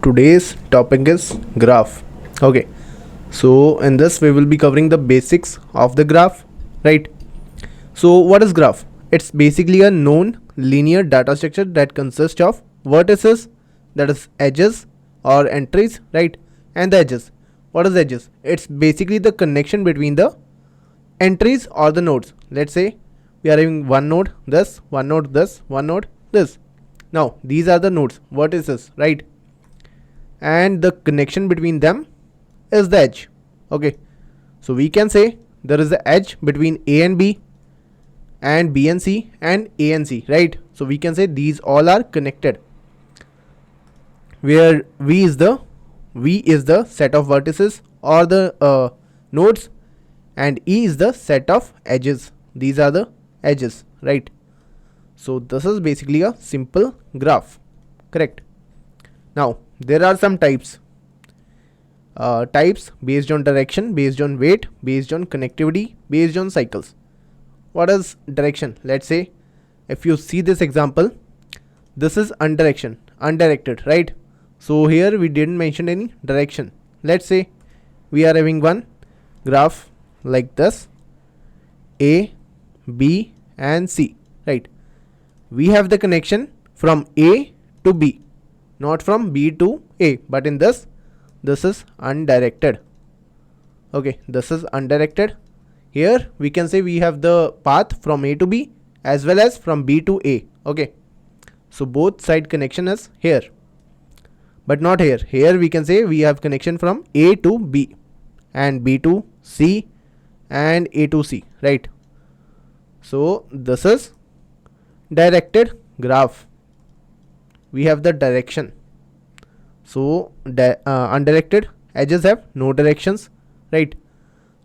today's topic is graph. Okay, so in this we will be covering the basics of the graph, right? So what is graph? It's basically a known linear data structure that consists of vertices, that is edges or entries, right? And the edges. What is edges? It's basically the connection between the entries or the nodes. Let's say we are having one node this, one node this, one node this. Now these are the nodes, vertices, right? And the connection between them is the edge. Okay, so we can say there is the edge between A and B and B and C and A and C, right? So we can say these all are connected, where V is the set of vertices or the nodes, and E is the set of edges. These are the edges, right? So this is basically a simple graph, correct? Now there are some types based on direction, based on weight, based on connectivity, based on cycles. What is direction? Let's say if you see this example, this is undirected, right? So here we didn't mention any direction. Let's say we are having one graph like this, A, B and C, right? We have the connection from A to B, not from B to A, but in this is undirected. Okay, this is undirected. Here we can say we have the path from A to B as well as from B to A. Okay, so both side connection is here, but not here. Here we can say we have connection from A to B and B to C and A to C, right? So this is directed graph. We have the direction. So undirected edges have no directions, right?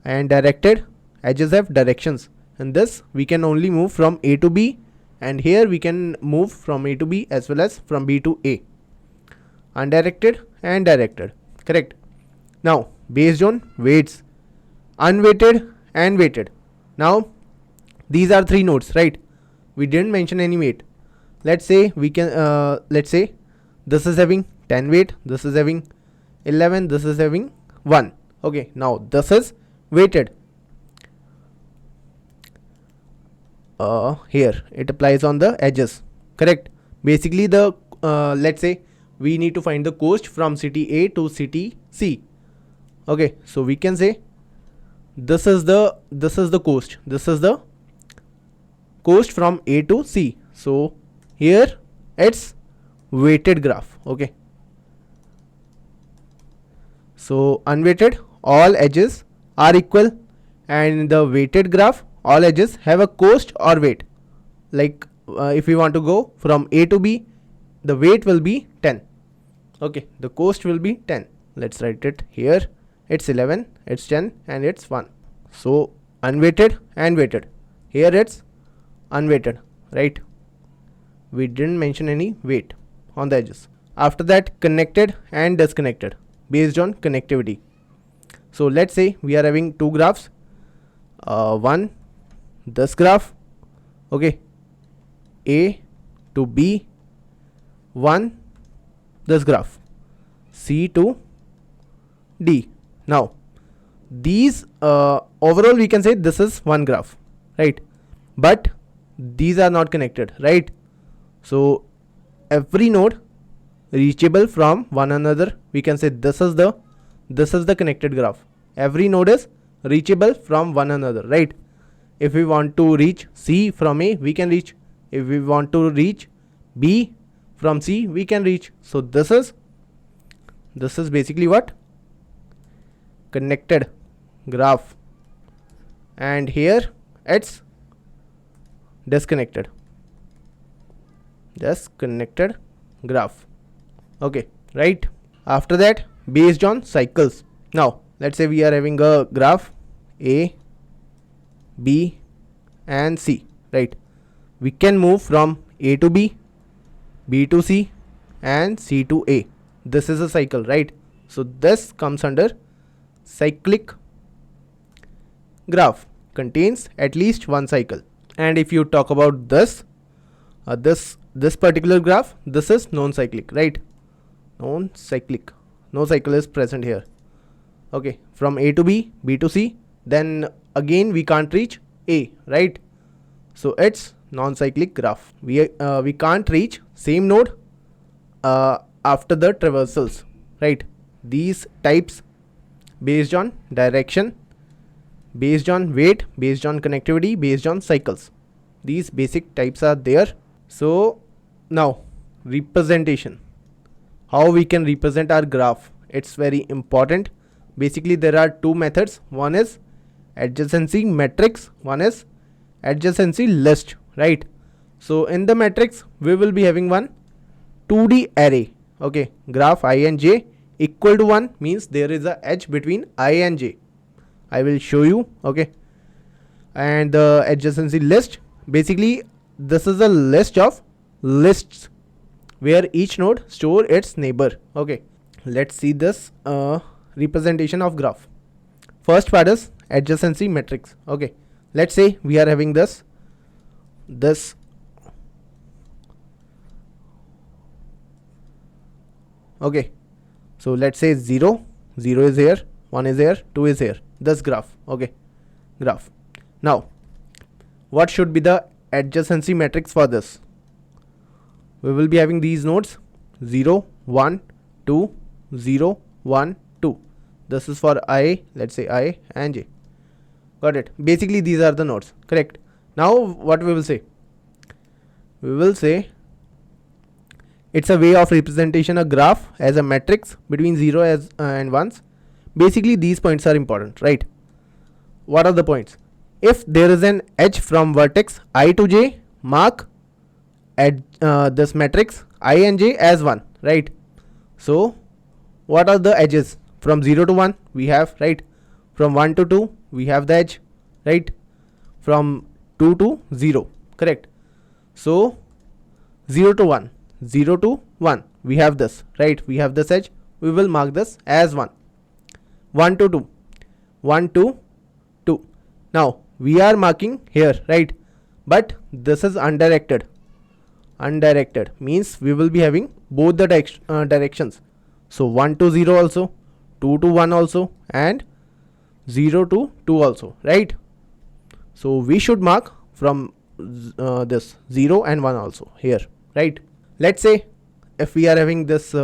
And directed edges have directions. And this we can only move from A to B, and here we can move from A to B as well as from B to A. Undirected and directed, correct? Now based on weights, unweighted and weighted. Now these are three nodes, right? We didn't mention any weight. Let's say we can let's say this is having 10 weight, this is having 11, this is having 1. Okay, now this is weighted. Here it applies on the edges, correct? Basically the let's say we need to find the cost from city A to city C. Okay, so we can say this is the cost. This is the cost from A to C. So here it's weighted graph. Okay, so unweighted, all edges are equal, and in the weighted graph all edges have a cost or weight. Like if we want to go from A to B, the weight will be 10. Okay, the cost will be 10. Let's write it here. It's 11, it's 10 and it's 1. So unweighted and weighted. Here it's unweighted, right? We didn't mention any weight on the edges. After that, connected and disconnected based on connectivity. So let's say we are having two graphs, one this graph, okay, A to B, one this graph, C to D. Now these overall we can say this is one graph, right? But these are not connected, right? So every node reachable from one another, we can say this is the connected graph. Every node is reachable from one another, right? If we want to reach C from A, we can reach. If we want to reach B from C, we can reach. So this is basically what? Connected graph. And here it's disconnected graph. Okay, right? After that, based on cycles. Now let's say we are having a graph A, B and C, right? We can move from A to B, B to C and C to A. This is a cycle, right? So this comes under cyclic graph, contains at least one cycle. And if you talk about this particular graph, this is non-cyclic, right? non-cyclic, no cycle is present here. Okay, from A to B, B to C, then again we can't reach A, right? So it's non-cyclic graph. We can't reach same node after the traversals, right? These types based on direction, based on weight, based on connectivity, based on cycles. These basic types are there. So now representation, how we can represent our graph, it's very important. Basically there are two methods. One is adjacency matrix, one is adjacency list, right? So in the matrix we will be having one 2D array. Okay, graph I and j equal to 1 means there is a edge between I and j. I will show you. Okay, and the adjacency list, basically this is a list of lists where each node store its neighbor. Okay, let's see this representation of graph. First part is adjacency matrix. Okay, let's say we are having this okay, so let's say 0 is here, 1 is here, 2 is here, this graph. Okay, graph. Now what should be the adjacency matrix for this? We will be having these nodes 0 1 2 0 1 2. This is for I, let's say I and j. Got it? Basically these are the nodes, correct? Now what we will say? We will say it's a way of representation a graph as a matrix between 0 and 1s. Basically these points are important, right? What are the points? If there is an edge from vertex I to j, mark this matrix I and j as 1, right? So what are the edges? From 0 to 1 we have, right? From 1 to 2 we have the edge, right? From 2 to 0, correct? So 0 to 1, 0 to 1 we have this, right? We have this edge, we will mark this as 1. 1 to 2, 1 to 2. Now we are marking here, right? But this is undirected. Undirected means we will be having both the directions. So 1 to 0 also, 2 to 1 also, and 0 to 2 also, right? So we should mark from this 0 and 1 also here, right? Let's say if we are having this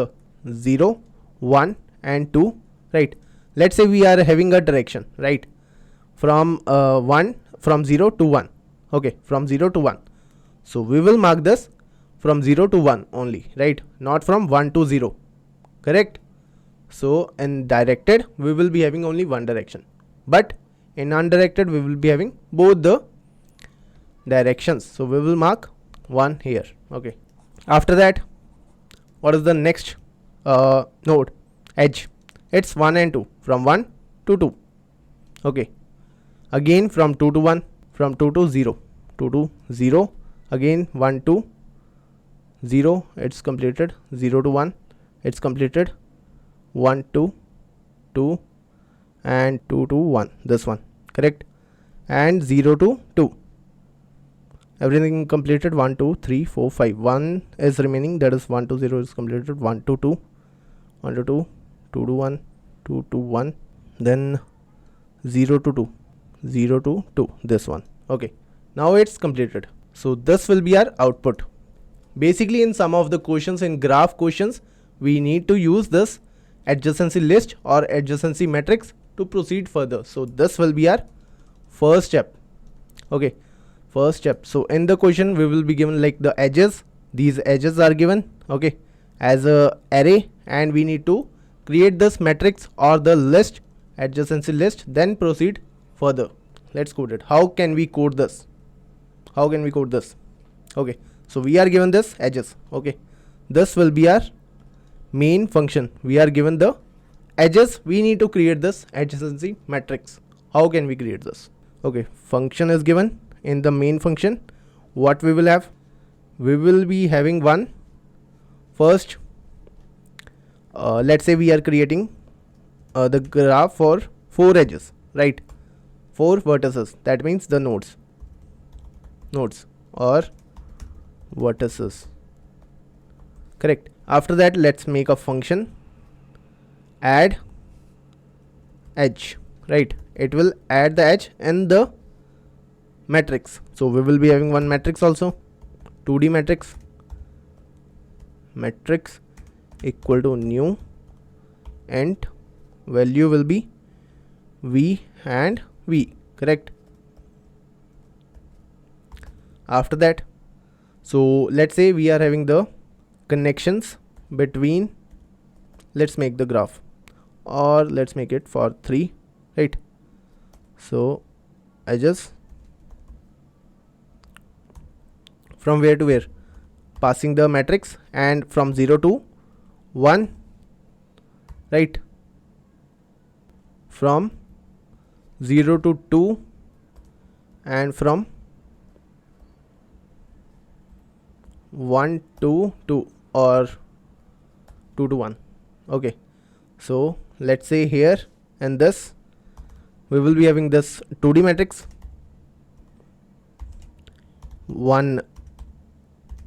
0 1 and 2, right? Let's say we are having a direction, right? From 0 to 1. Okay, from 0 to 1. So we will mark this from 0 to 1 only, right? Not from 1 to 0, correct? So in directed we will be having only one direction, but in undirected we will be having both the directions. So we will mark 1 here. Okay, after that what is the next node? Edge. It's 1 and 2, from 1 to 2. Okay, again from 2 to 1, from 2 to 0, 2 to 0, again 1 to 0, it's completed. 0 to 1, it's completed. 1 to 2 and 2 to 1, this one, correct? And 0 to 2, everything completed. 1 2 3 4 5, 1 is remaining, that is 1 to 0 is completed. 1 to 2, 1 to 2, 2 to 1, 2 to 1, then 0 to 2, 0 to 2, this one. Okay, now it's completed. So this will be our output. Basically in some of the questions, in graph questions, we need to use this adjacency list or adjacency matrix to proceed further. So this will be our first step. Okay, first step. So in the question we will be given like the edges. These edges are given, okay, as a array, and we need to create this matrix or the list, adjacency list, then proceed further. Let's code it. How can we code this? How can we code this? Okay, so we are given this edges. Okay, this will be our main function. We are given the edges, we need to create this adjacency matrix. How can we create this? Okay, function is given. In the main function, what we will have? We will be having one first, let's say we are creating the graph for 4 edges, right? 4 vertices, that means the nodes or vertices, correct? After that, let's make a function add edge, right? It will add the edge and the matrix. So we will be having one matrix also, 2D matrix equal to new int value will be v and v, correct? After that, so let's say we are having the connections between, let's make the graph, or let's make it for 3, right? So I just from where to where, passing the matrix, and from 0 to 1, right? From 0 to 2, and from 1 to 2, or 2 to 1. Okay, so let's say here and this, we will be having this 2D matrix, one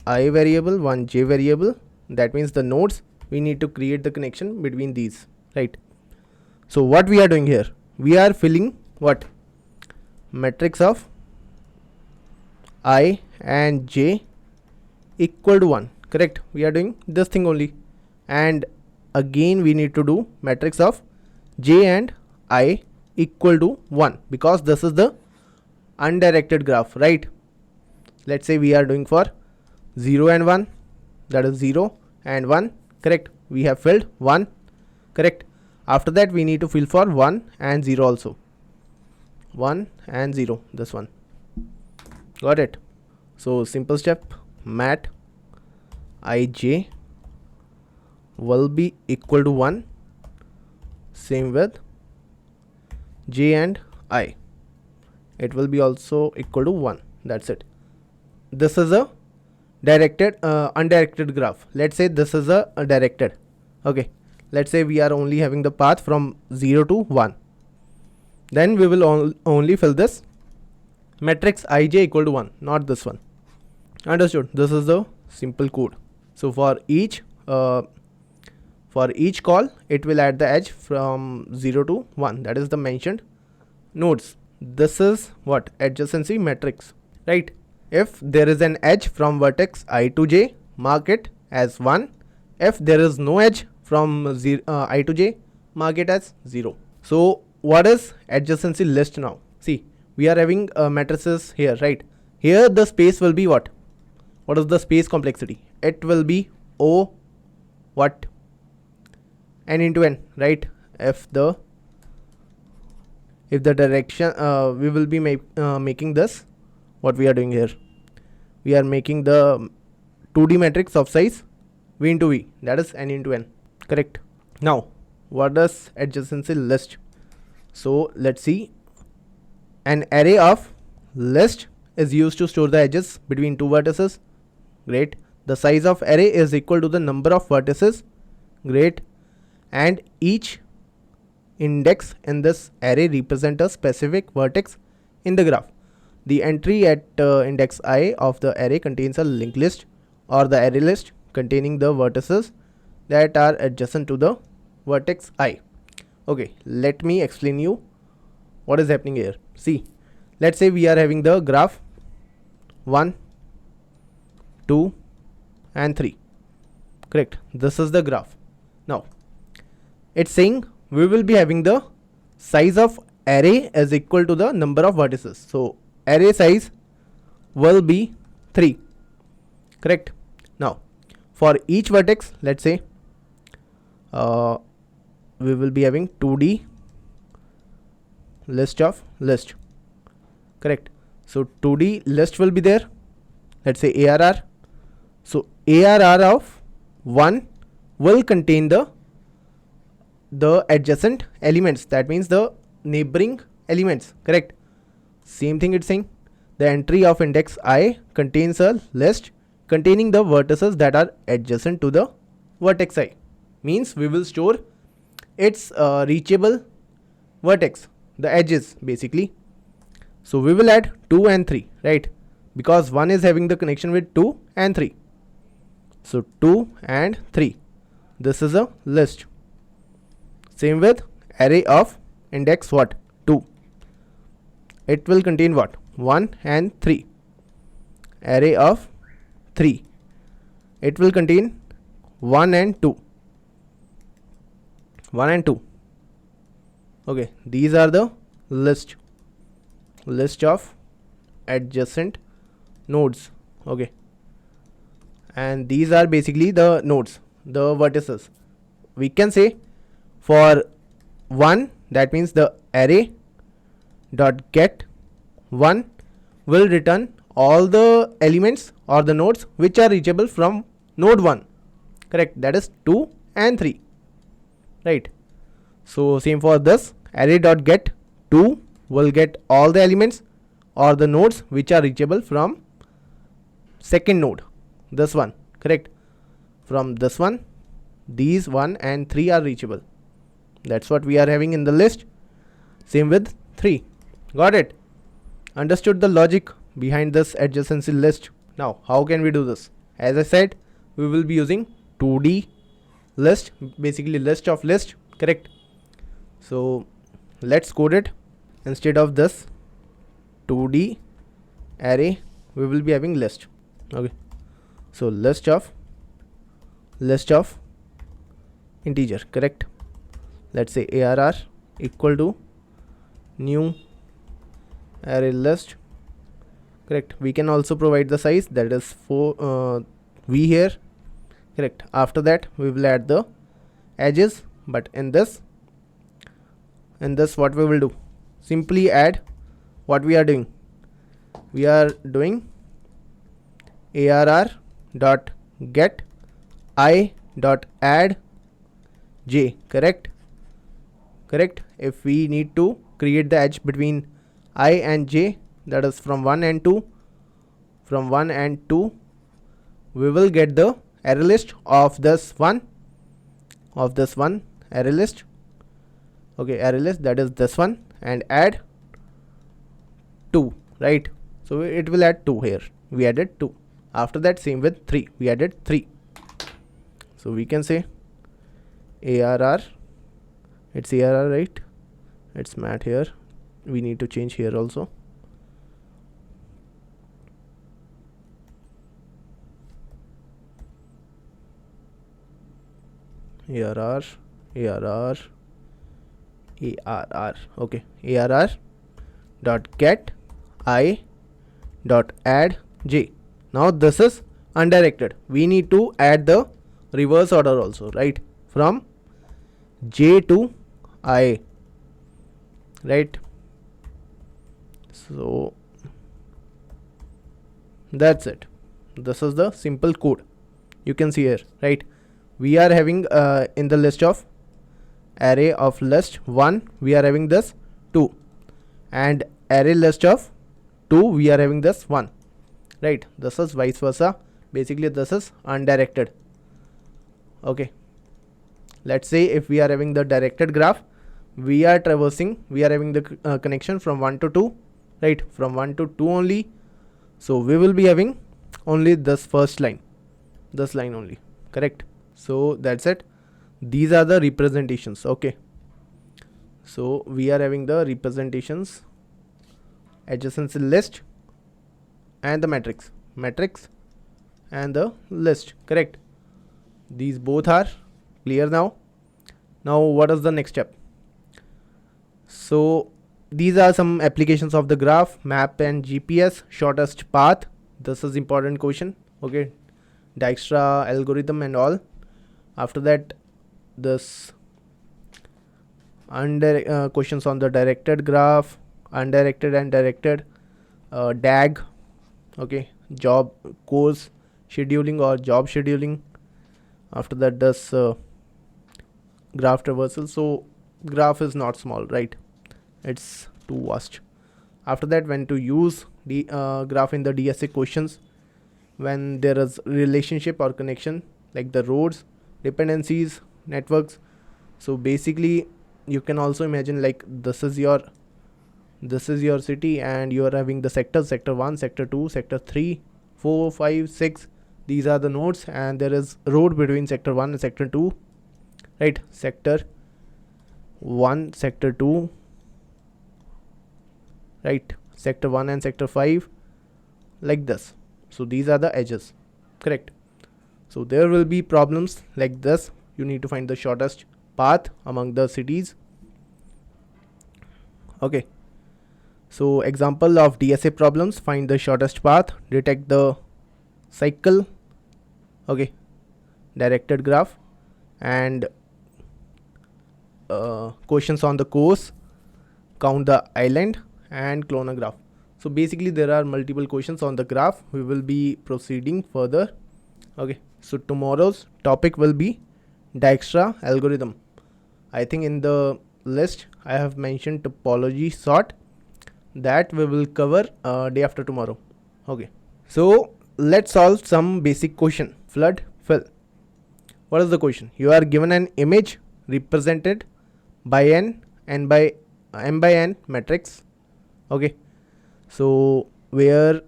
I variable, one j variable. That means the nodes, we need to create the connection between these, right? So what we are doing here, we are filling what? Matrix of I and j equal to 1, correct? We are doing this thing only. And again we need to do matrix of j and I equal to 1, because this is the undirected graph, right? Let's say we are doing for 0 and 1, that is 0 and 1, correct? We have filled 1, correct? After that we need to fill for 1 and 0 also, 1 and 0, this one, got it? So simple step, mat ij will be equal to 1, same with j and I, it will be also equal to 1. That's it. This is a directed undirected graph. Let's say this is a directed. Okay, let's say we are only having the path from 0 to 1, then we will only fill this matrix ij equal to 1, not this one. Understood? This is the simple code. So for each call, it will add the edge from 0 to 1, that is the mentioned nodes. This is what? Adjacency matrix, right? If there is an edge from vertex I to j, mark it as 1. If there is no edge from I to j, mark it as 0. So what is adjacency list now? See, we are having matrices here, right? Here the space will be what? What is the space complexity? It will be O what? N into n, right? If the direction we will be making this, what we are doing here, we are making the 2D matrix of size v into v, that is n into n, correct? Now what does adjacency list? So let's see, an array of list is used to store the edges between two vertices. Great. The size of array is equal to the number of vertices. Great. And each index in this array represents a specific vertex in the graph. The entry at index I of the array contains a linked list or the array list containing the vertices that are adjacent to the vertex I. Okay, let me explain you what is happening here. See, let's say we are having the graph 1, 2 and 3, correct? This is the graph. Now it's saying we will be having the size of array is equal to the number of vertices. So array size will be 3, correct? Now for each vertex, let's say we will be having 2D list of list, correct? So 2D list will be there, let's say ARR. So ARR of 1 will contain the adjacent elements, that means the neighboring elements, correct? Same thing it's saying, the entry of index I contains a list containing the vertices that are adjacent to the vertex I, means we will store its reachable vertex, the edges basically. So we will add 2 and 3, right? Because 1 is having the connection with 2 and 3. So 2 and 3, this is a list. Same with array of index what 2, it will contain what 1 and 3. Array of 3, it will contain 1 and 2. 1 and 2. Okay, these are the list of adjacent nodes. Okay, and these are basically the nodes, the vertices. We can say for 1, that means the array dot get 1 will return all the elements or the nodes which are reachable from node 1. Correct, that is 2 and 3, right? So same for this, array dot get 2 will get all the elements or the nodes which are reachable from second node, this one. Correct, from this one, these 1 and 3 are reachable. That's what we are having in the list. Same with 3. Got it? Understood the logic behind this adjacency list. Now how can we do this? As I said, we will be using 2D list, basically list of list. Correct, so let's code it. Instead of this 2D array, we will be having list. Okay, so list of integer. Correct, let's say arr equal to new array list. Correct, we can also provide the size, that is for v here. Correct, after that we will add the edges, but in this what we will do, simply add what we are doing. We are doing arr dot get I dot add j. Correct, if we need to create the edge between I and j, that is from 1 and 2, we will get the array list of this one array list. Okay, array list, that is this one, and add 2, right? So it will add 2 here, we added 2. After that, same with 3, we added 3. So we can say arr, it's arr, right? It's mat here, we need to change here also. arr, okay, arr dot get I dot add j. Now this is undirected, we need to add the reverse order also, right? From j to I, right? So that's it, this is the simple code. You can see here, right? We are having in the list of array of list 1, we are having this 2, and array list of 2, we are having this 1, right? This is vice versa, basically this is undirected. Okay, let's say if we are having the directed graph, we are having the connection from 1 to 2, right? From 1 to 2 only, so we will be having only this first line, this line only. Correct, so that's it, these are the representations. Okay, so we are having the representations, adjacency list and the matrix and the list. Correct, these both are clear now. Now what is the next step? So these are some applications of the graph, map and GPS, shortest path, this is important question. Okay, Dijkstra algorithm and all. After that, this questions on the directed graph, undirected and directed, DAG. Okay, job course scheduling or job scheduling. After that, this graph traversal. So graph is not small, right? It's too vast. After that, when to use the graph in the DSA questions, when there is relationship or connection like the roads, dependencies, networks. So basically you can also imagine like this is your city and you are having the sectors, sector 1, sector 2, sector 3, 4, 5, 6. These are the nodes, and there is road between sector 1 and sector 2, right? Sector 1, sector 2, right? Sector 1 and sector 5, like this. So these are the edges, correct? So there will be problems like this. You need to find the shortest path among the cities. Okay, so example of DSA problems: find the shortest path, detect the cycle, okay, directed graph, and questions on the course, count the island, and clone a graph. So basically there are multiple questions on the graph. We will be proceeding further. Okay, so tomorrow's topic will be Dijkstra algorithm. I think in the list I have mentioned topology sort, that we will cover day after tomorrow. Okay, so let's solve some basic question. Flood fill. What is the question? You are given an image represented by an m by n matrix. Okay, so where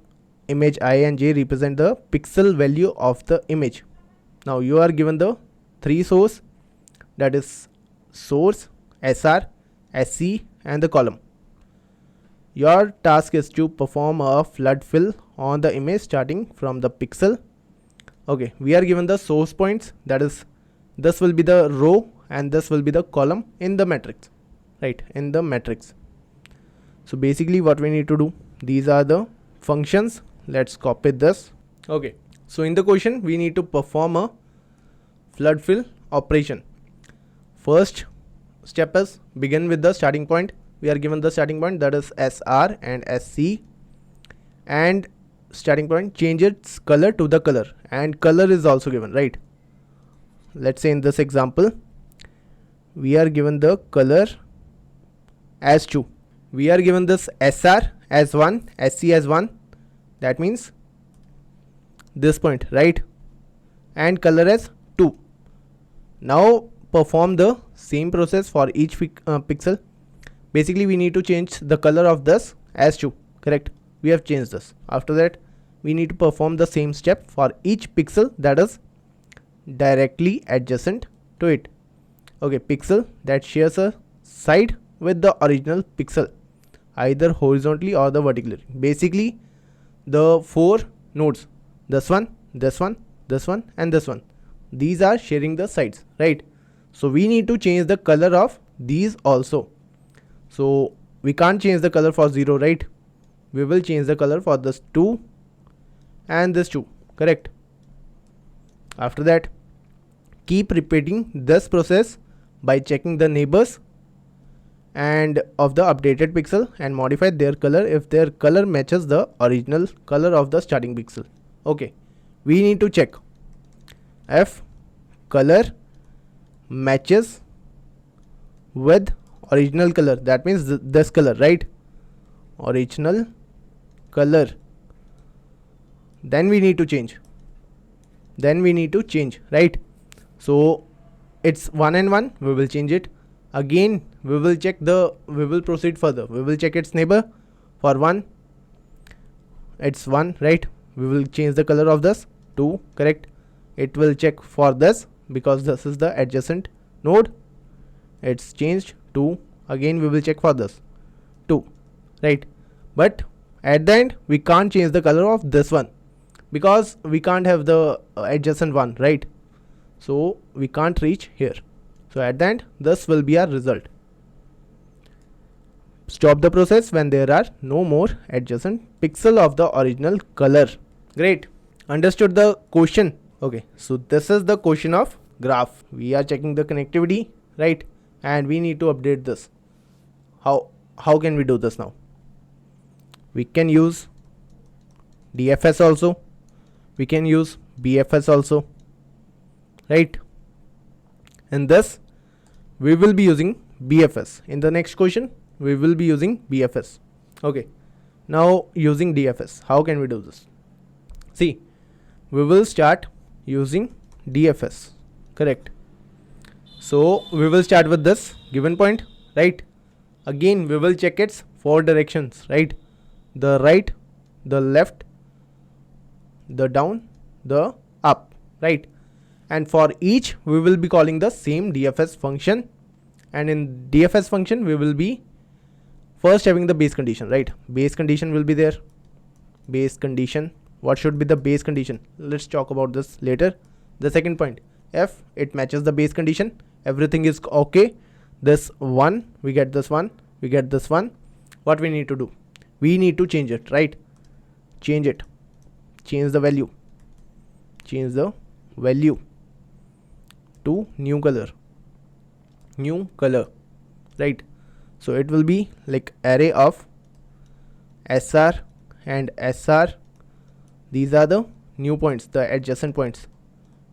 image I and j represent the pixel value of the image. Now you are given the three source, that is source, SR, SC, and the column. Your task is to perform a flood fill on the image starting from the pixel. Okay, we are given the source points, that is this will be the row and this will be the column in the matrix, right? In the matrix. So basically what we need to do, these are the functions. Let's copy this. Okay, so in the question we need to perform a flood fill operation. First step is begin with the starting point. We are given the starting point, that is SR and SC, and starting point, change its color to the color, and color is also given, right? Let's say in this example we are given the color as 2. We are given this SR as 1, SC as 1, that means this point, right? And color as 2. Now perform the same process for each pixel. Basically we need to change the color of this as 2, correct? We have changed this. After that we need to perform the same step for each pixel that is directly adjacent to it. Okay, pixel that shares a side with the original pixel, either horizontally or the vertically. Basically the 4 nodes, this one, this one, this one, and this one, these are sharing the sides, right? So we need to change the color of these also. So we can't change the color for 0, right? We will change the color for this 2 and this 2, correct? After that keep repeating this process by checking the neighbors and of the updated pixel and modify their color if their color matches the original color of the starting pixel. Okay, we need to check if color matches with original color, that means this color, right? Original color, then we need to change, right? So it's 1 and 1, we will change it. Again we will proceed further. We will check its neighbor. For 1, it's 1, right? We will change the color of this 2, correct? It will check for this because this is the adjacent node, it's changed 2. Again we will check for this 2, right? But at the end we can't change the color of this one because we can't have the adjacent one, right? So we can't reach here. So at the end this will be our result. Stop the process when there are no more adjacent pixel of the original color. Great, understood the question. Okay, so this is the question of graph. We are checking the connectivity, right? And we need to update this. How can we do this now? We can use DFS also, we can use BFS also, right? In this we will be using BFS. In the next question we will be using BFS. Okay, now using DFS, how can we do this? See, we will start using DFS, correct? So we will start with this given point, right? Again we will check its 4 directions, right? The right, the left, the down, the right? And for each we will be calling the same DFS function, and in DFS function we will be first having the base condition, right? Base condition will be there. Base condition, what should be the base condition? Let's talk about this later. The second point, if it matches the base condition, everything is okay. This one, we get this one, we get this one. What we need to do? We need to change it, right? Change it. Change the value. Change the value to new color. New color, right? So it will be like array of SR and SR. These are the new points, the adjacent points.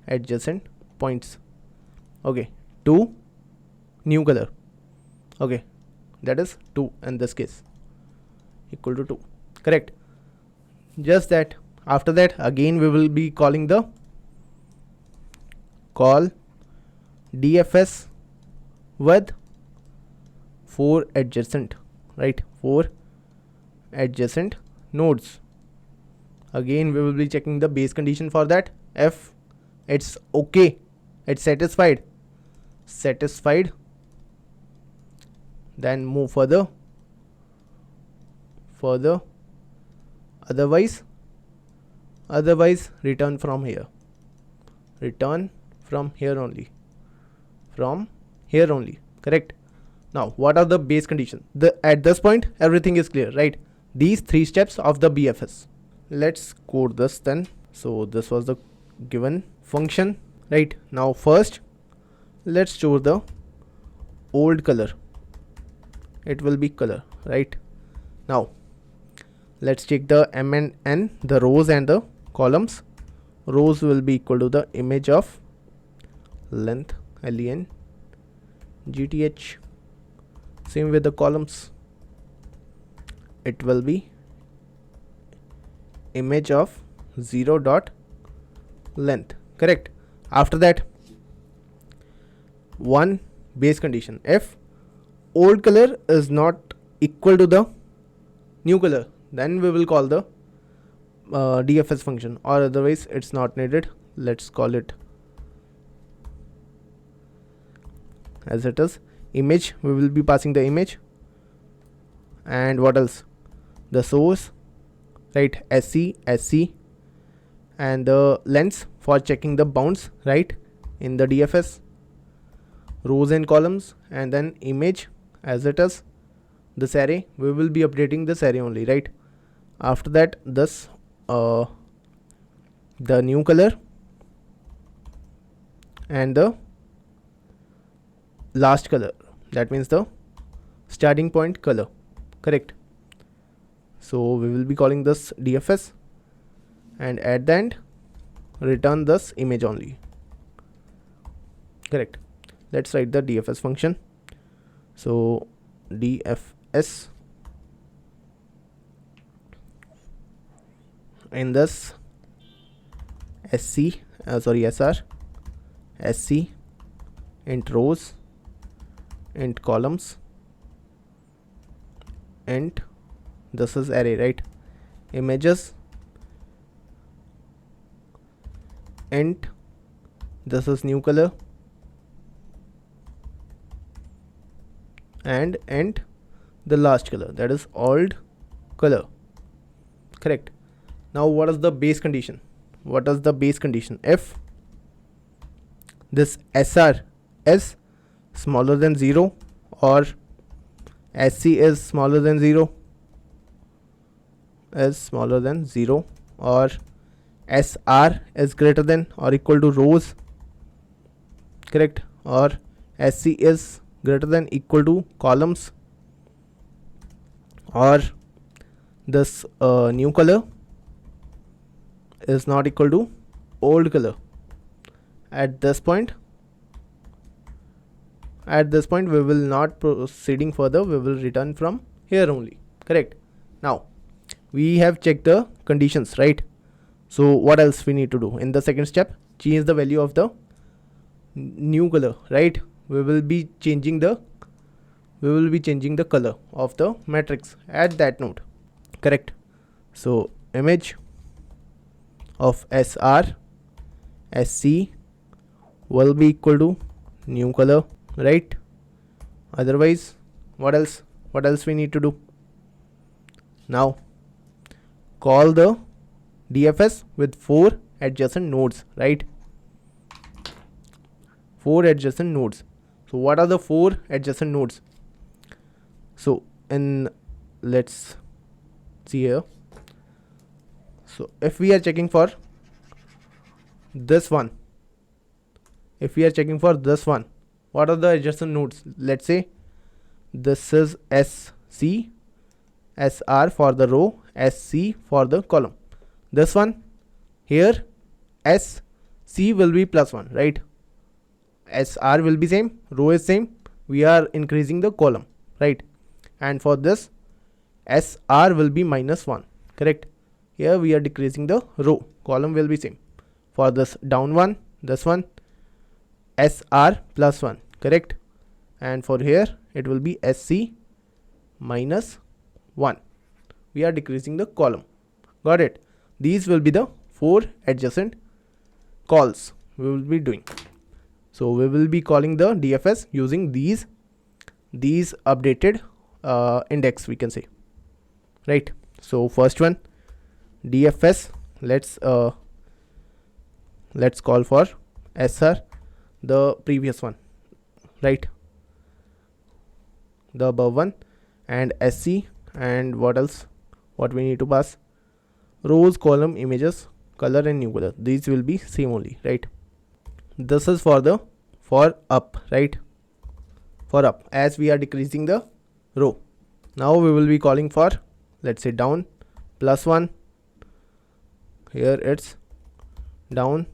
Adjacent points. Okay. To new color. Okay. That is 2 in this case. Equal to 2. Correct. Just that. After that, again we will be calling the call DFS with 4 adjacent, right? 4 adjacent nodes. Again we will be checking the base condition for that. If it's okay, it's satisfied, then move further. Otherwise return from here. Return from here only. Correct. Now what are the base conditions? At this point everything is clear, right? These 3 steps of the BFS. Let's code this then. So this was the given function, right? Now first let's store the old color. It will be color, right? Now let's check the M and N, the rows and the columns. Rows will be equal to the image of length, len gth. Same with the columns, it will be image of 0 dot length. Correct. After that, one base condition, if old color is not equal to the new color, then we will call the DFS function, or otherwise it's not needed. Let's call it as it is. Image, we will be passing the image, and what else? The source, right? sc, and the lengths for checking the bounds, right? In the DFS, rows and columns, and then image as it is. This array, we will be updating this array only, right? After that, this the new color and the last color, that means the starting point color. Correct. So we will be calling this DFS, and at the end return this image only. Correct. Let's write the DFS function. So DFS, in this SR, SC, int rows, int columns, int, this is array, right? Images, int, this is new color, and int the last color, that is old color. Correct. Now what is the base condition? What is the base condition? If this SR is smaller than 0, or SC is smaller than 0, or SR is greater than or equal to rows, correct, or SC is greater than equal to columns, or this new color is not equal to old color. At this point we will not proceeding further, we will return from here only. Correct. Now we have checked the conditions, right? So what else we need to do? In the second step, change the value of the new color, right? We will be changing the color of the matrix at that node. Correct. So image of SR SC will be equal to new color, right? Otherwise, what else we need to do? Now call the DFS with 4 adjacent nodes, right? 4 adjacent nodes. So what are the 4 adjacent nodes? So let's see here. So if we are checking for this one, what are the adjacent nodes? Let's say this is SC, SR for the row, SC for the column. This one here, SC will be +1, right? SR will be same, row is same, we are increasing the column, right? And for this, SR will be -1, correct? Here we are decreasing the row, column will be same. For this down one, this one, SR +1, correct? And for here it will be SC -1. We are decreasing the column. Got it? These will be the 4 adjacent calls we will be doing. So we will be calling the DFS using these updated index, we can say, right? So first one, DFS, let's call for SR, the previous one, right? The above one, and SC, and what else? What we need to pass? Rows, column, images, color, and new color. These will be same only, right? This is for up, right? For up, as we are decreasing the row. Now we will be calling for, let's say, down +1. Here it's down,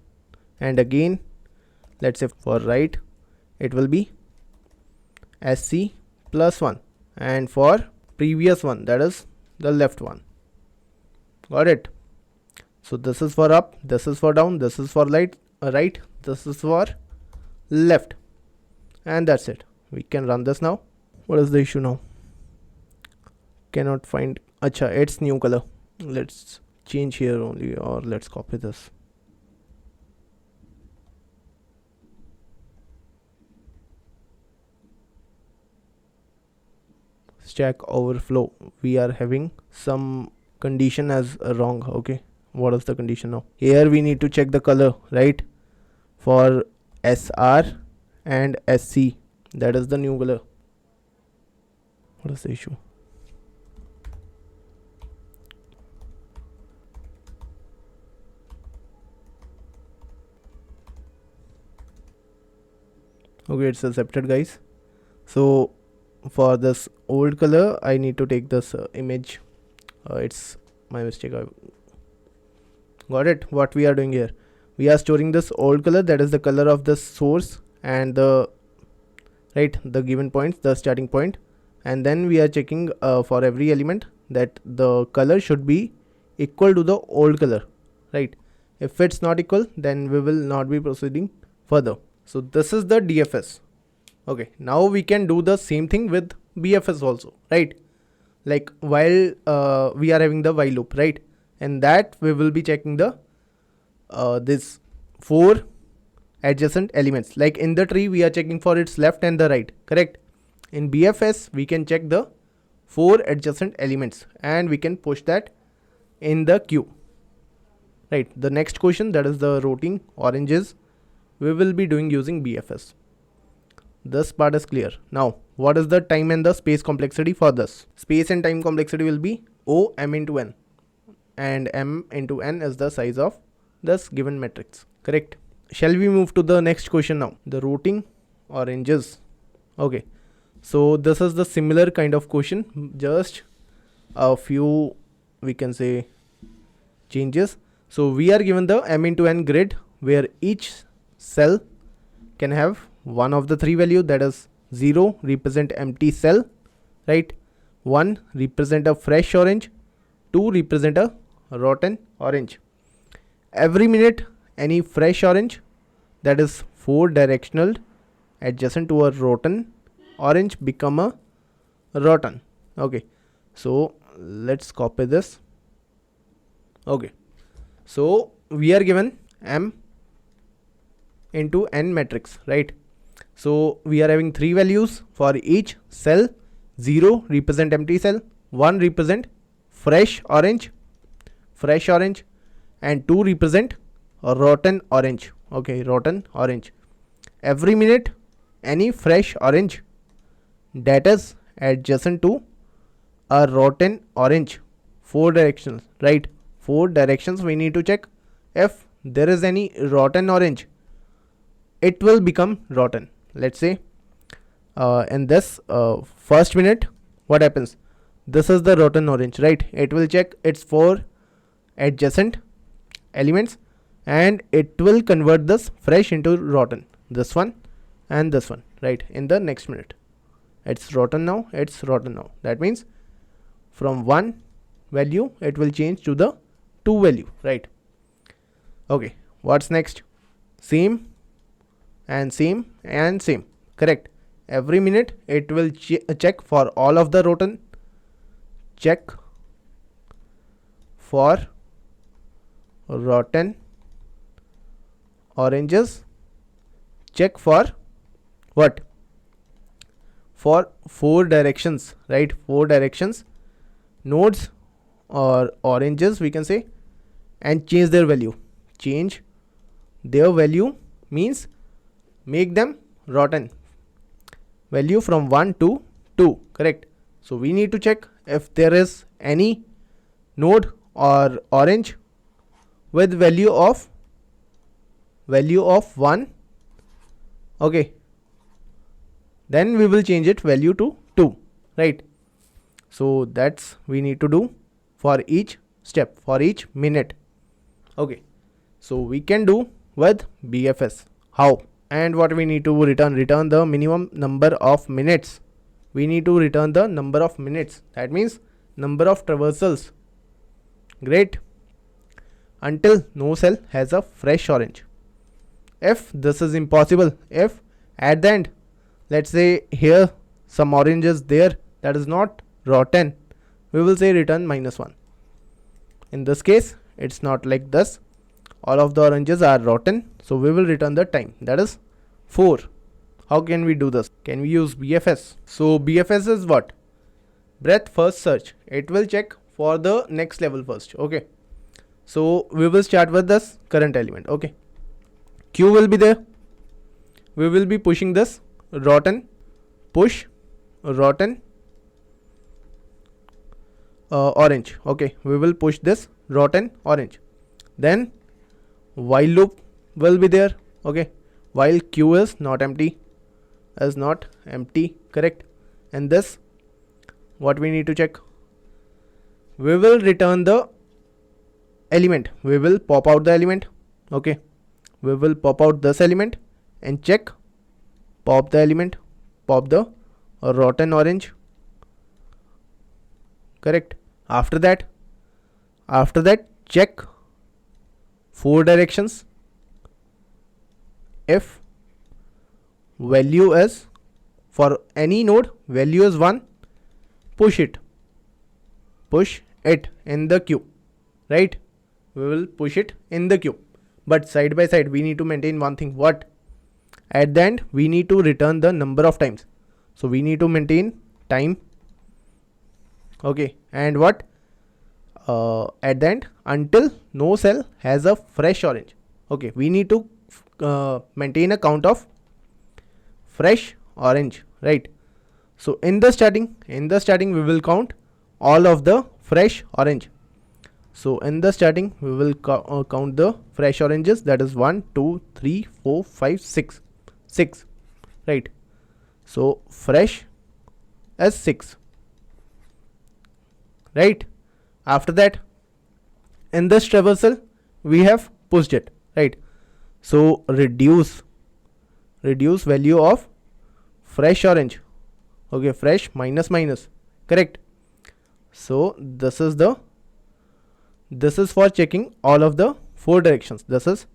and again let's say for right it will be SC +1, and for previous one, that is the left one. Got it? So this is for up, this is for down, this is for right, this is for left, and that's it. We can run this now. What is the issue now? Cannot find. Acha, it's new color. Let's change here only, or let's copy this. Stack Overflow, we are having some condition as wrong. Okay, what is the condition now? Here we need to check the color, right? For SR and SC, that is the new color. What is the issue? Okay, it's accepted, guys. So for this old color, I need to take this image. It's my mistake. Got it? What we are doing here, we are storing this old color, that is the color of the source and the given points, the starting point, and then we are checking for every element that the color should be equal to the old color, right? If it's not equal, then we will not be proceeding further. So this is the DFS. Okay, now we can do the same thing with BFS also, right? Like while we are having the while loop, right? And that we will be checking the this 4 adjacent elements. Like in the tree, we are checking for its left and the right, correct? In BFS, we can check the 4 adjacent elements and we can push that in the queue, right? The next question, that is the routing oranges, we will be doing using BFS. This part is clear. Now, what is the time and the space complexity for this? Space and time complexity will be O m into n, and m into n is the size of this given matrix, correct? Shall we move to the next question now? The routing oranges. Okay, so this is the similar kind of question, just a few, we can say, changes. So we are given the m into n grid where each cell can have one of the 3 value, that is 0 represent empty cell, right? 1 represent a fresh orange, 2 represent a rotten orange. Every minute any fresh orange, that is 4 directional adjacent to a rotten orange, become a rotten. Okay, so let's copy this. Okay, so we are given m into n matrix, right? So we are having 3 values for each cell. 0 represent empty cell, 1 represent fresh orange, and 2 represent rotten orange. Okay, rotten orange. Every minute any fresh orange that is adjacent to a rotten orange, 4 directions, right? 4 directions we need to check. If there is any rotten orange, it will become rotten. Let's say in this first minute, what happens? This is the rotten orange, right? It will check its 4 adjacent elements and it will convert this fresh into rotten, this one and this one, right? In the next minute, it's rotten now, that means from 1 value it will change to the 2 value, right? Okay, what's next? Same and same and same, correct? Every minute it will check for all of the rotten, check for rotten oranges, check for what? For 4 directions, right? 4 directions, nodes or oranges we can say, and change their value. Change their value means make them rotten. Value from 1 to 2, correct? So we need to check if there is any node or orange with value of 1. Okay, then we will change it value to 2, right? So that's we need to do for each step, for each minute. Okay, so we can do with BFS. How? And what we need to return the minimum number of minutes. We need to return the number of minutes, that means number of traversals. Great. Until no cell has a fresh orange. If this is impossible, if at the end, let's say here some orange is there that is not rotten, we will say return -1. In this case it's not like this, all of the oranges are rotten, so we will return the time, that is 4. How can we do this? Can we use BFS? So BFS is what? Breadth first search. It will check for the next level first. Okay, so we will start with this current element. Okay, Q will be there. We will be pushing this rotten, push rotten orange. Okay, we will push this rotten orange. Then while loop will be there. Okay, while Q is not empty, correct? And this, what we need to check? We will return the element. We will pop out the element. Okay, we will pop out this element and check. Pop the element, pop the rotten orange, correct? After that check 4 directions. If value is, for any node value is 1, push it in the queue, right? We will push it in the queue, but side by side we need to maintain one thing. What? At the end we need to return the number of times, so we need to maintain time. Okay, and what? At the end, until no cell has a fresh orange. Okay, we need to maintain a count of fresh orange, right? So in the starting we will count all of the fresh orange. So in the starting we will count the fresh oranges, that is 1 2 3 4 5 6, right? So fresh is 6, right? After that, in this traversal we have pushed it, right? So reduce value of fresh orange. Okay, fresh minus, correct? So this is for checking all of the 4 directions. This is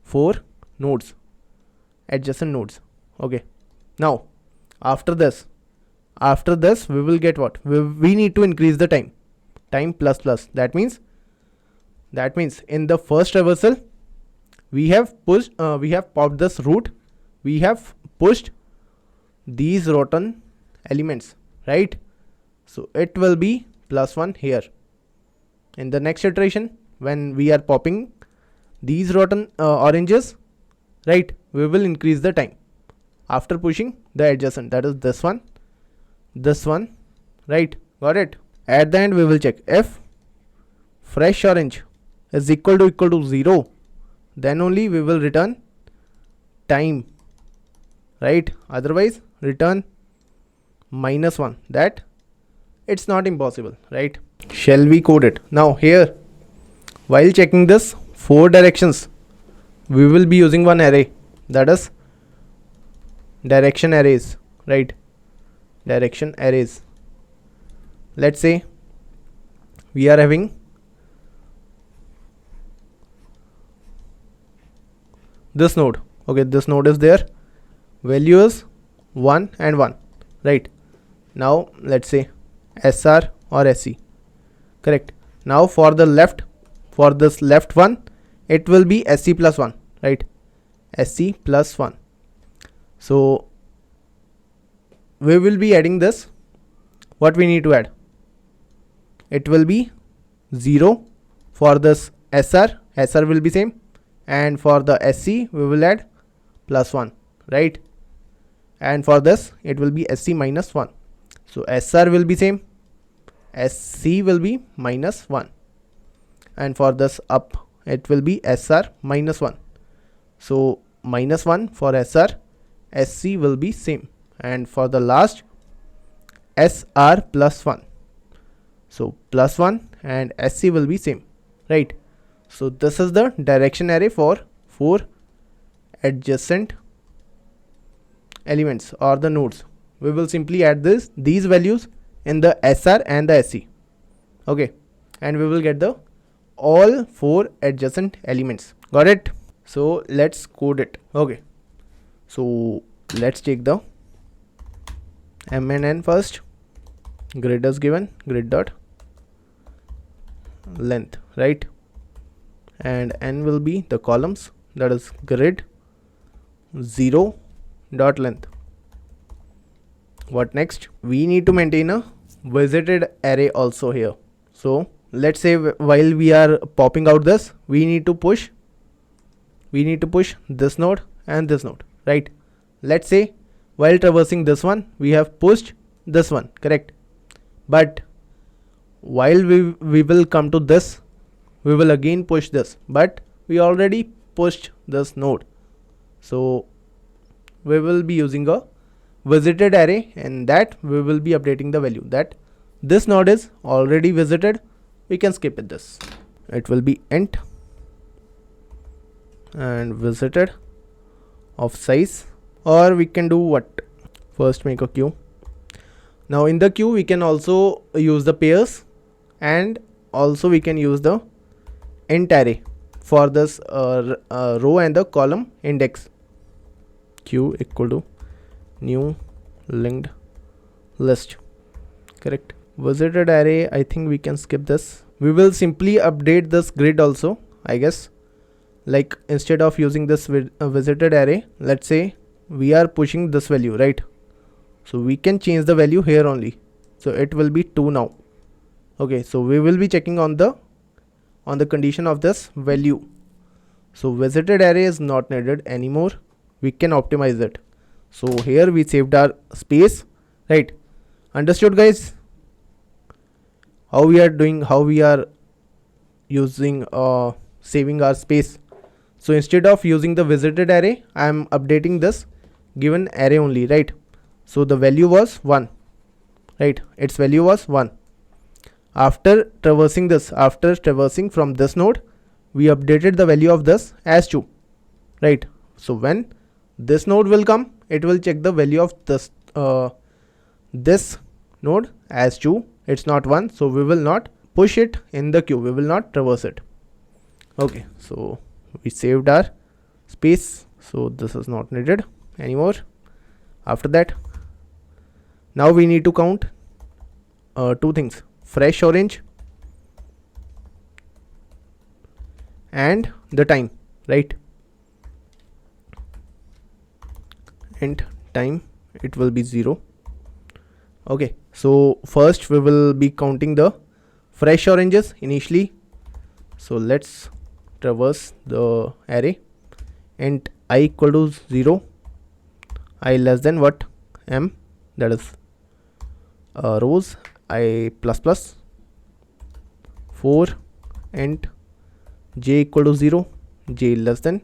4 nodes, adjacent nodes. Okay, now after this we will get what? We need to increase the time plus. That means in the first traversal we have popped this root, we have pushed these rotten elements, right? So it will be +1 here. In the next iteration, when we are popping these rotten oranges, right, we will increase the time after pushing the adjacent, that is this one, right? Got it? At the end we will check if fresh orange is equal to 0, then only we will return time, right? Otherwise return -1. That it's not impossible, right? Shall we code it? Now here, while checking this 4 directions, we will be using one array, that is direction arrays, right? Direction arrays. Let's say we are having this node. Okay, this node is there, value is 1 and 1, right? Now let's say SR or SC, correct? Now for the left, for this left one, it will be SC plus 1, right? SC plus 1. So we will be adding this. What we need to add? It will be 0 for this SR. SR will be same, and for the SC we will add +1, right? And for this it will be SC -1. So SR will be same, SC will be -1, and for this up it will be SR -1. So -1 for SR, SC will be same, and for the last SR +1. So +1 and SC will be same, right? So this is the direction array for 4 adjacent elements or the nodes. We will simply add these values in the SR and the SC, okay, and we will get the all 4 adjacent elements. Got it? So let's code it. Okay, so let's take the m and n first. Grid is given, grid dot length, right? And n will be the columns, that is grid 0 dot length. What next? We need to maintain a visited array also here. So let's say while we are popping out this, we need to push this node and this node, right? Let's say while traversing this one, we have pushed this one, correct? But while we will come to this, we will again push this, but we already pushed this node. So we will be using a visited array, and that we will be updating the value that this node is already visited. We can skip it this. It will be int and visited of size, or we can do what? First make a queue. Now in the queue we can also use the pairs, and also we can use the int array for this row and the column index. Queue equal to new linked list, correct? Visited array, I think we can skip this. We will simply update this grid also, I guess. Like instead of using this visited array, let's say we are pushing this value, right? So we can change the value here only. So it will be 2 now. Okay, so we will be checking on the condition of this value. So visited array is not needed anymore. We can optimize it. So here we saved our space, right? Understood, guys? How we are using saving our space. So instead of using the visited array, I am updating this given array only, right? So the value was 1, right? Its value was 1. After traversing from this node, we updated the value of this as 2, right? So when this node will come, it will check the value of this node as 2. It's not 1, so we will not push it in the queue. We will not traverse it. Okay, so we saved our space, so this is not needed anymore. After that, now we need to count 2 things: fresh orange and the time, right? int time, it will be 0. Okay, so first we will be counting the fresh oranges initially. So let's traverse the array. Int I equal to 0, I less than what, m, that is rows, I plus plus. 4 int j equal to 0, j less than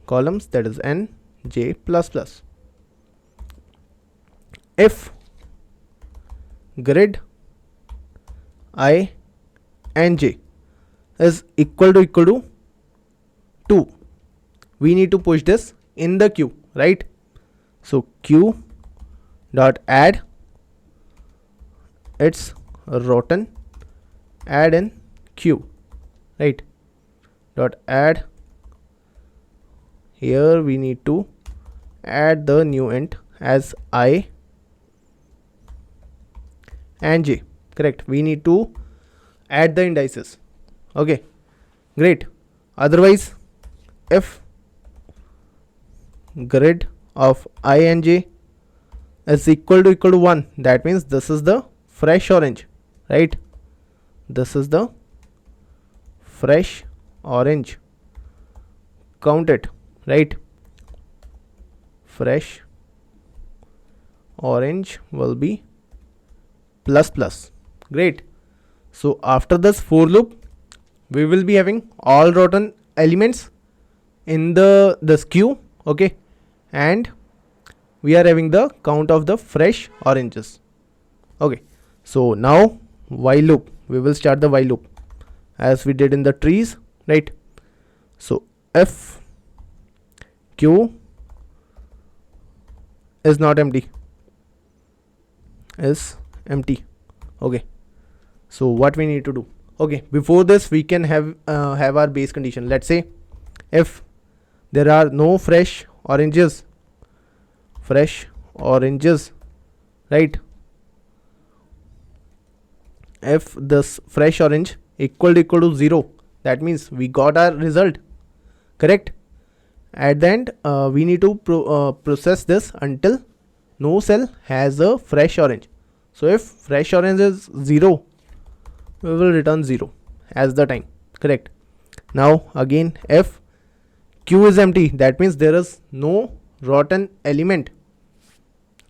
columns, that is n, j plus plus. If grid I and j is equal to 2, we need to push this in the queue, right? So queue dot add, it's rotten, add in queue, right? Dot add, here we need to add the new int as I and j, correct? We need to add the indices. Okay, great. Otherwise, if grid of I and j is equal to 1, that means this is the fresh orange, right? This is the fresh orange, count it, right? Fresh orange will be plus plus. Great. So after this for loop, we will be having all rotten elements in this queue, okay, and we are having the count of the fresh oranges. Okay, so now while loop, we will start the while loop as we did in the trees, right? So if q is not empty, is empty, okay, so what we need to do? Okay, before this we can have our base condition. Let's say if there are no fresh oranges, right? If this fresh orange equal to 0, that means we got our result, correct? At the end, we need to process this until no cell has a fresh orange. So if fresh orange is 0, we will return 0 as the time, correct? Now again, if q is empty, that means there is no rotten element,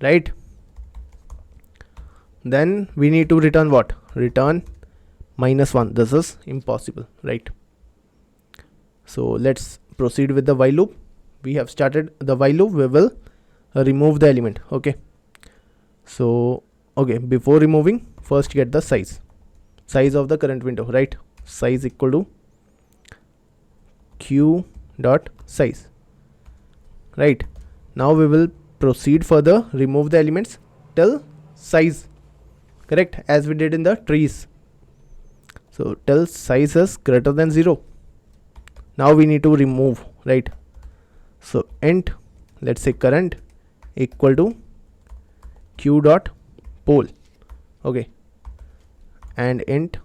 right? Then we need to return what? Return -1. This is impossible, right? So let's proceed with the while loop. We have started the while loop. We will remove the element, okay? So okay, before removing, first get the size of the current window, right? Size equal to q dot size, right? Now we will proceed further, remove the elements till size, correct, as we did in the trees. So till size is greater than 0. Now we need to remove, right? So int, let's say current equal to q dot pole, okay, and int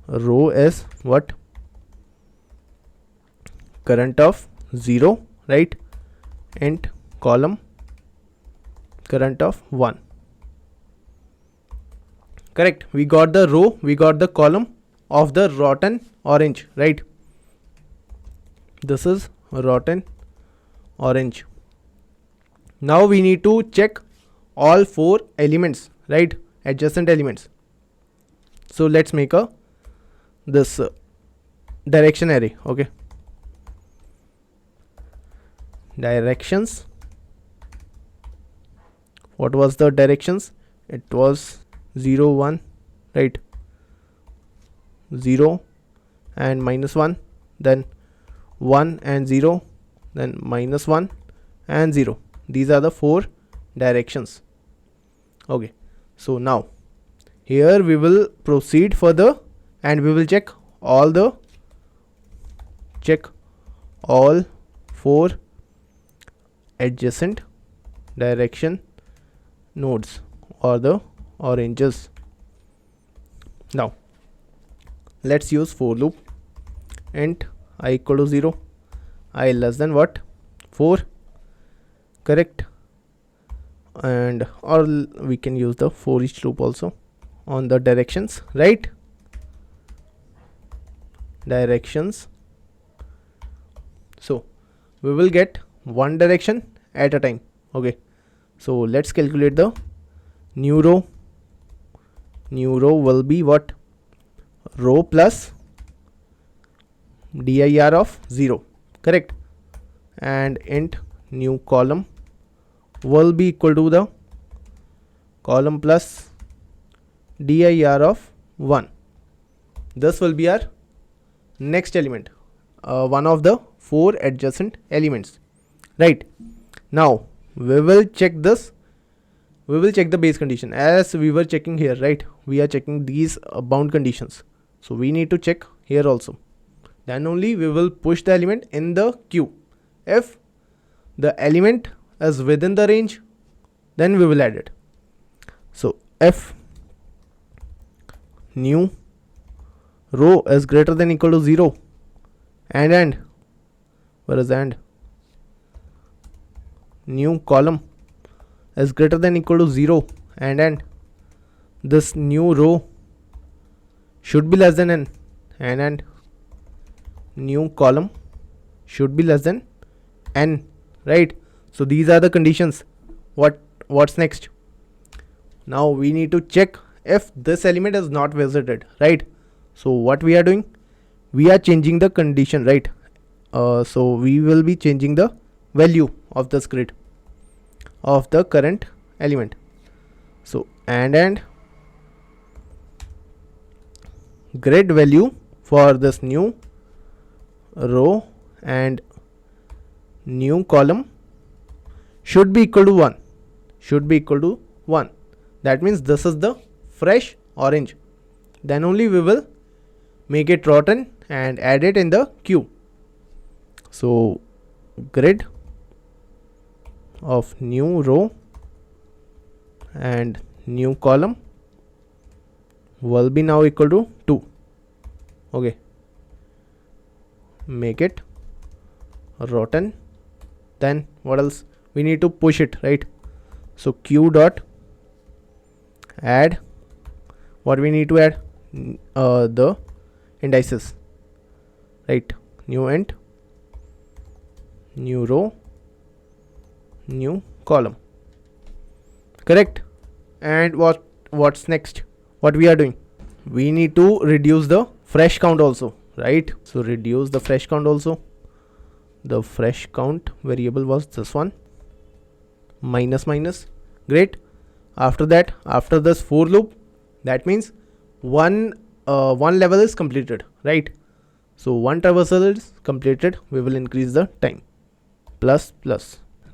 row is what? Current of 0, right? Int column current of 1, correct? We got the row, we got the column of the rotten orange, right? This is rotten orange. Now we need to check all 4 elements, right? Adjacent elements. So let's make this direction array, okay? Directions. What was the directions? It was 0 1, right? 0 and -1, then 1 and 0, then -1 and 0. These are the 4 directions, okay? So now here we will proceed further and we will check all 4 adjacent direction nodes or the oranges. Now let's use for loop. Int I equal to 0, I less than what? 4, correct? And or we can use the for each loop also on the directions, right? Directions. So we will get one direction at a time. Okay, so let's calculate the new row. New row will be what? Row plus dir of 0, correct? And int new column will be equal to the column plus dir of 1. This will be our next element, one of the 4 adjacent elements, right? Now we will check this. We will check the base condition as we were checking here, right? We are checking these bound conditions, so we need to check here also. Then only we will push the element in the queue. If the element is within the range, then we will add it. So if new row is greater than equal to 0 and where is and new column is greater than equal to 0 and this new row should be less than n and new column should be less than n, right? So these are the conditions. What's next? Now we need to check if this element is not visited, right? So what we are doing, we are changing the condition, right? So we will be changing the value of this grid of the current element. So and grid value for this new row and new column should be equal to 1. Should be equal to 1. That means this is the fresh orange. Then only we will make it rotten and add it in the queue. So grid of new row and new column will be now equal to 2. Okay, make it rotten. Then what else? We need to push it, right? So q dot add, what we need to add, the indices, right? New int, new row, new column, correct? And what's next? What we are doing, we need to reduce the fresh count also, right? So reduce the fresh count also. The fresh count variable was this one, minus. Great. After that, after this for loop, that means one level is completed, right? So one traversal is completed, we will increase the time plus,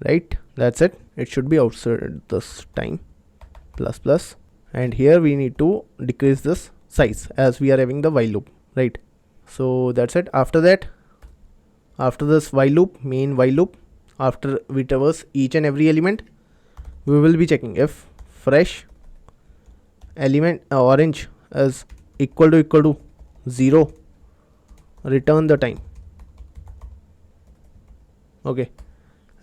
right? That's it. It should be outside this time plus, and here we need to decrease this size as we are having the while loop, right? So that's it. After that, after this while loop, main while loop, after we traverse each and every element, we will be checking if fresh element orange is equal to 0, return the time. Okay,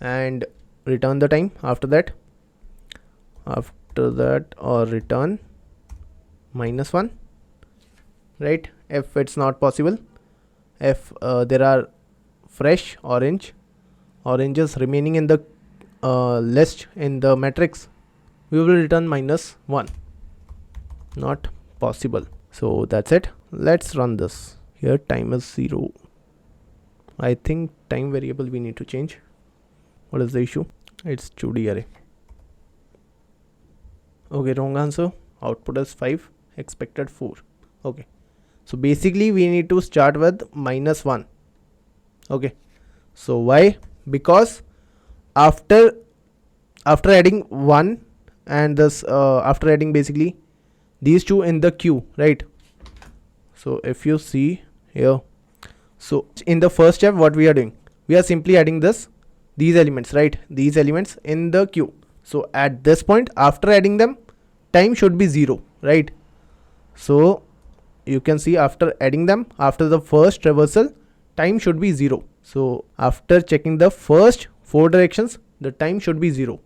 and return the time. After that or return -1, right? If it's not possible, if there are fresh oranges remaining in the list in the matrix, we will return -1. Not possible. So that's it. Let's run this. Here time is 0. I think time variable we need to change. What is the issue? It's 2D array. Okay, wrong answer. Output is 5, expected 4. Okay, so basically we need to start with -1. Okay, so why? Because after adding 1 and this after adding basically these two in the queue, right? So if you see here, so in the first step what we are doing, we are simply adding these elements, right? These elements in the queue. So at this point, after adding them, time should be 0, right? So you can see after adding them, after the first traversal, time should be 0. So after checking the first 4 directions, the time should be 0.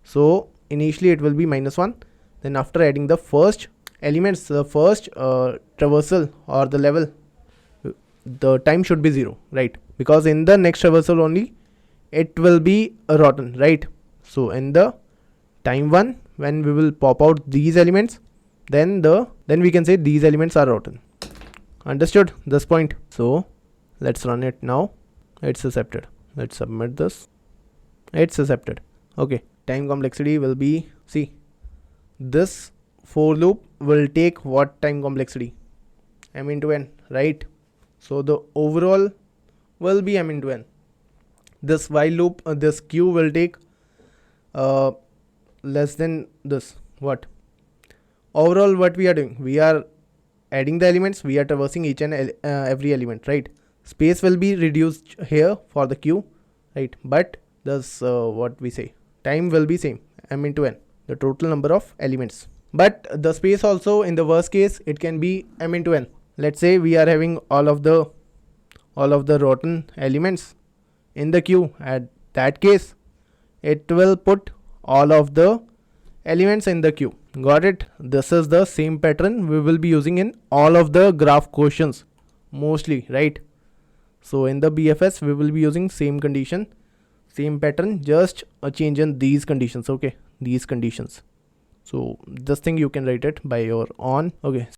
So initially it will be -1. Then after adding the first elements, the first traversal or the level, the time should be 0, right? Because in the next traversal only it will be rotten, right? So in the time 1, when we will pop out these elements, then we can say these elements are rotten. Understood this point? So let's run it now. It's accepted. Let's submit this. It's accepted. Okay, time complexity will be, see, this for loop will take what time complexity? M into n, right? So the overall will be m into n. This while loop, this queue will take less than this. What? Overall, what we are doing? We are adding the elements. We are traversing each and every element, right? Space will be reduced here for the queue, right? But this what we say, time will be same, m into n, the total number of elements. But the space also, in the worst case, it can be m into n. Let's say we are having all of the rotten elements in the queue. At that case, it will put all of the elements in the queue. Got it? This is the same pattern we will be using in all of the graph questions mostly, right? So in the BFS we will be using same condition, same pattern, just a change in these conditions. Okay, these conditions. So this thing you can write it by your own. Okay,